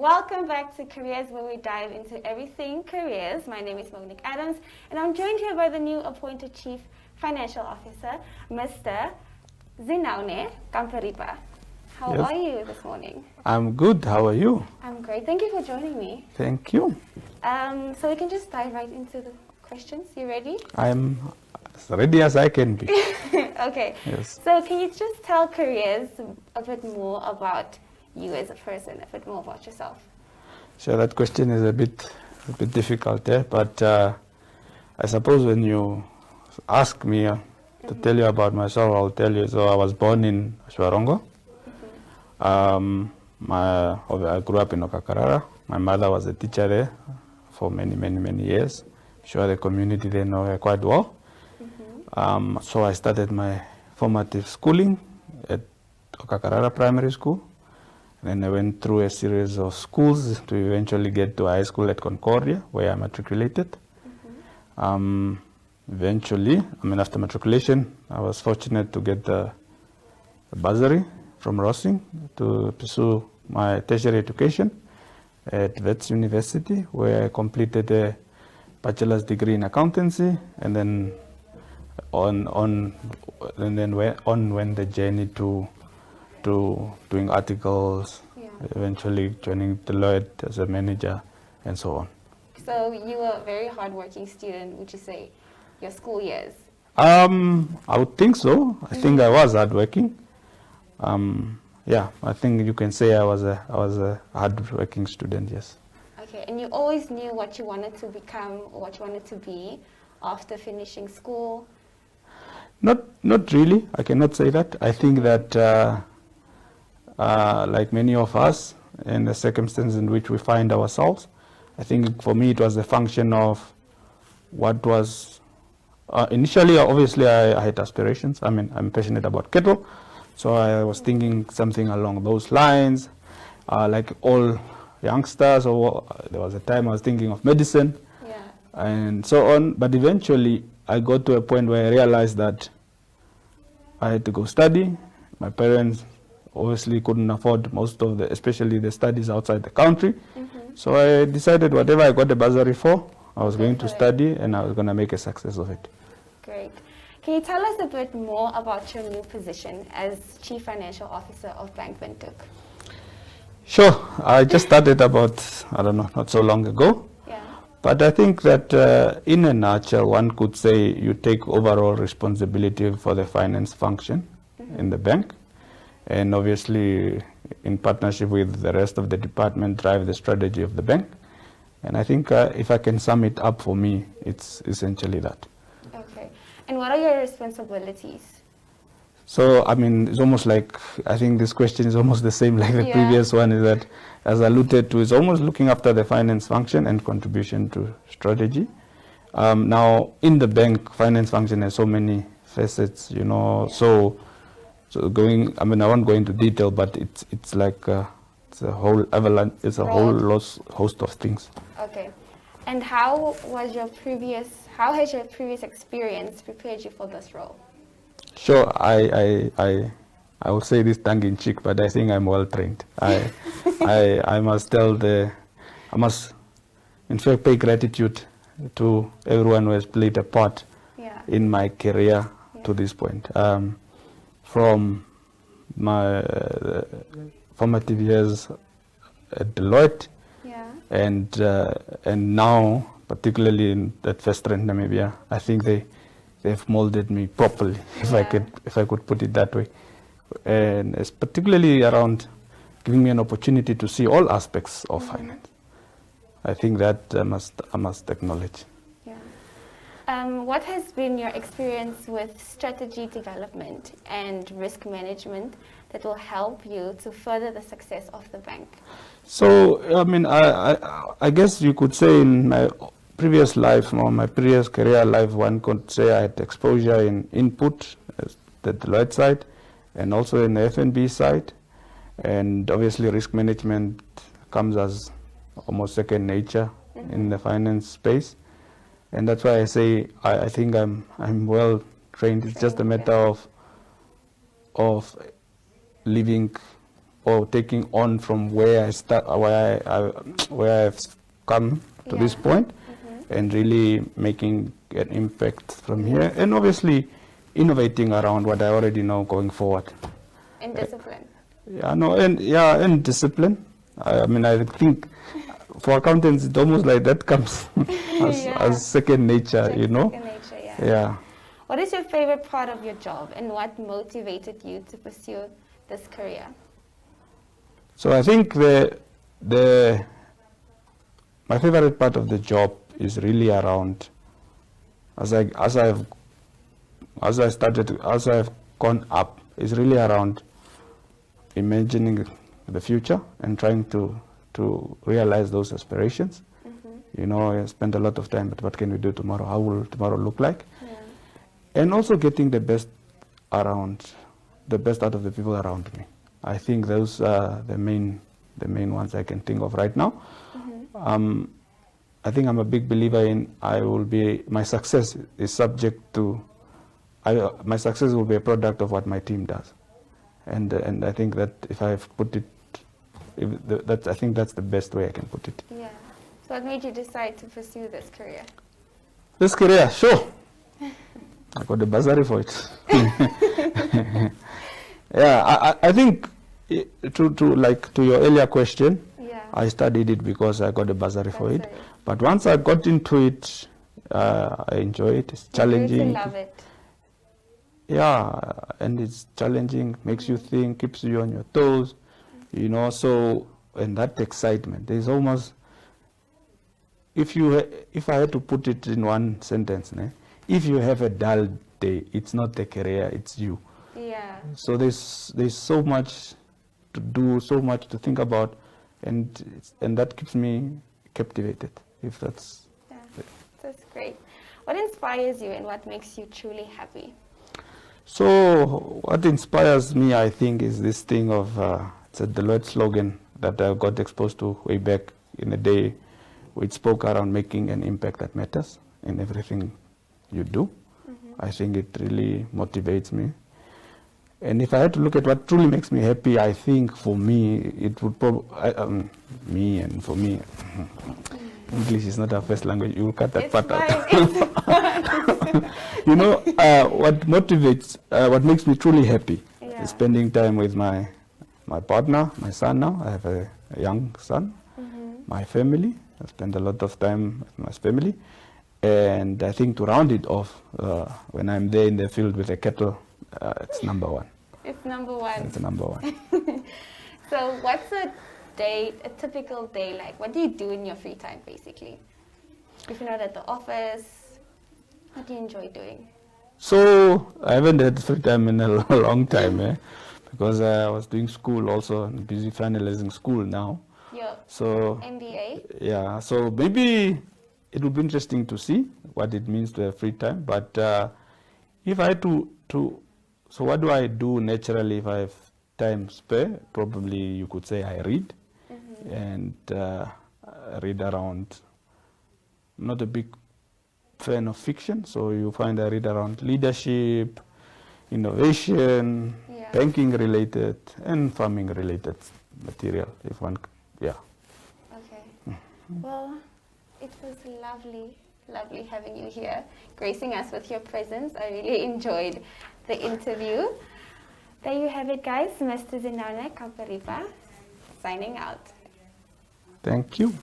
Welcome back to Careers, where we dive into everything careers. My name is Monique Adams, and I'm joined here by the new appointed Chief Financial Officer, Mr. Zenaune Kamberipa. How are you this morning? I'm good. How are you? I'm great. Thank you for joining me. Thank you. So we can just dive right into the questions. You ready? I'm as ready as I can be. Okay. Yes. So can you just tell Careers a bit more about you as a person, a bit more about yourself? Sure, that question is a bit difficult there, but I suppose when you ask me to tell you about myself, I'll tell you. So I was born in Shwarongo. I grew up in Okakarara. My mother was a teacher there for many years. I'm sure the community there know her quite well. So I started my formative schooling at Okakarara Primary School. Then I went through a series of schools to eventually get to high school at Concordia, where I matriculated. Eventually, after matriculation, I was fortunate to get a bursary from Rossing to pursue my tertiary education at Wits University, where I completed a bachelor's degree in accountancy, and then on went the journey to doing articles, eventually joining Deloitte as a manager, and so on. So you were a very hardworking student, would you say, your school years? I would think so. I think I was hardworking. I think you can say I was a hardworking student, yes. Okay, and you always knew what you wanted to become or what you wanted to be after finishing school? Not really. I cannot say that. I think that like many of us, in the circumstances in which we find ourselves, I think for me it was a function of what was initially. Obviously, I had aspirations. I'm passionate about cattle, so I was thinking something along those lines, like all youngsters. Or there was a time I was thinking of medicine, and so on. But eventually, I got to a point where I realized that I had to go study. My parents obviously couldn't afford most of especially the studies outside the country. So I decided whatever I got the bursary for, I was going to study, and I was going to make a success of it. Great. Can you tell us a bit more about your new position as Chief Financial Officer of Bank Windhoek? Sure. I just started about, not so long ago. But I think that in a nutshell, one could say you take overall responsibility for the finance function in the bank, and obviously in partnership with the rest of the department drive the strategy of the bank. And I think if I can sum it up, for me, it's essentially that. Okay. And what are your responsibilities? So, it's almost like, I think this question is almost the same like the previous one, is that, as I alluded to, is almost looking after the finance function and contribution to strategy. Now, in the bank, finance function has so many facets, so going, I won't go into detail, but it's like, it's a whole avalanche, it's a whole host of things. Okay. And how has your previous experience prepared you for this role? Sure, I will say this tongue in cheek, but I think I'm well trained. I must in fact pay gratitude to everyone who has played a part in my career to this point. From my formative years at Deloitte, and now, particularly in that first trend Namibia, I think they've molded me properly, if I could put it that way. And it's particularly around giving me an opportunity to see all aspects of finance. I think that I must acknowledge. What has been your experience with strategy development and risk management that will help you to further the success of the bank? So, I guess you could say in my previous life, or my previous career life, one could say I had exposure in input, the Deloitte side, and also in the F&B side. And obviously risk management comes as almost second nature in the finance space. And that's why I say I think I'm well trained. It's just a matter of living or taking on from where I start, where I've come to this point, and really making an impact from here, and obviously innovating around what I already know going forward. And discipline. And discipline. I mean, I think for accountants, it's almost like that comes as second nature, Second nature, Yeah. What is your favorite part of your job, and what motivated you to pursue this career? So I think my favorite part of the job is really around, as I've gone up, is really around imagining the future and trying to realize those aspirations. I spend a lot of time, but what can we do tomorrow? How will tomorrow look like? And also getting the best out of the people around me. I think those are the main ones I can think of right now. I think I'm a big believer in my success is subject to, my success will be a product of what my team does. And I think that if I've put it, I think that's the best way I can put it. Yeah. So what made you decide to pursue this career? This career, sure. I got the bursary for it. I think to your earlier question, I studied it because I got a bursary for it. But once I got into it, I enjoy it. It's challenging. You love it. Yeah, and it's challenging, makes you think, keeps you on your toes, so, and that excitement. There's almost, if I had to put it in one sentence, if you have a dull day, it's not the career, it's you. Yeah. So there's so much to do, so much to think about, and that keeps me captivated, if that's... Yeah, that's great. What inspires you and what makes you truly happy? So what inspires me, I think, is this thing of, it's a Deloitte slogan that I got exposed to way back in the day, which spoke around making an impact that matters in everything you do. I think it really motivates me. And if I had to look at what truly makes me happy, I think for me, it would probably, English is not our first language, you'll cut that part out. What makes me truly happy is spending time with my partner, my son now. I have a young son, my family. I spend a lot of time with my family. And I think to round it off, when I'm there in the field with the cattle, it's number one. It's number one. It's number one. So what's a typical day like? What do you do in your free time, basically? If you're not at the office, what do you enjoy doing? So I haven't had free time in a long time, because I was doing school also, and busy finalizing school now. Your MBA? Yeah, so maybe it would be interesting to see what it means to have free time. But if I had so what do I do naturally if I have time spare? Probably you could say I read. And I read around, I'm not a big fan of fiction, so you find I read around leadership, innovation, banking related, and farming related material, if one, Okay. Well, it was lovely having you here, gracing us with your presence. I really enjoyed the interview. There you have it, guys. Mr. Zenaune Kamberipa signing out. Thank you.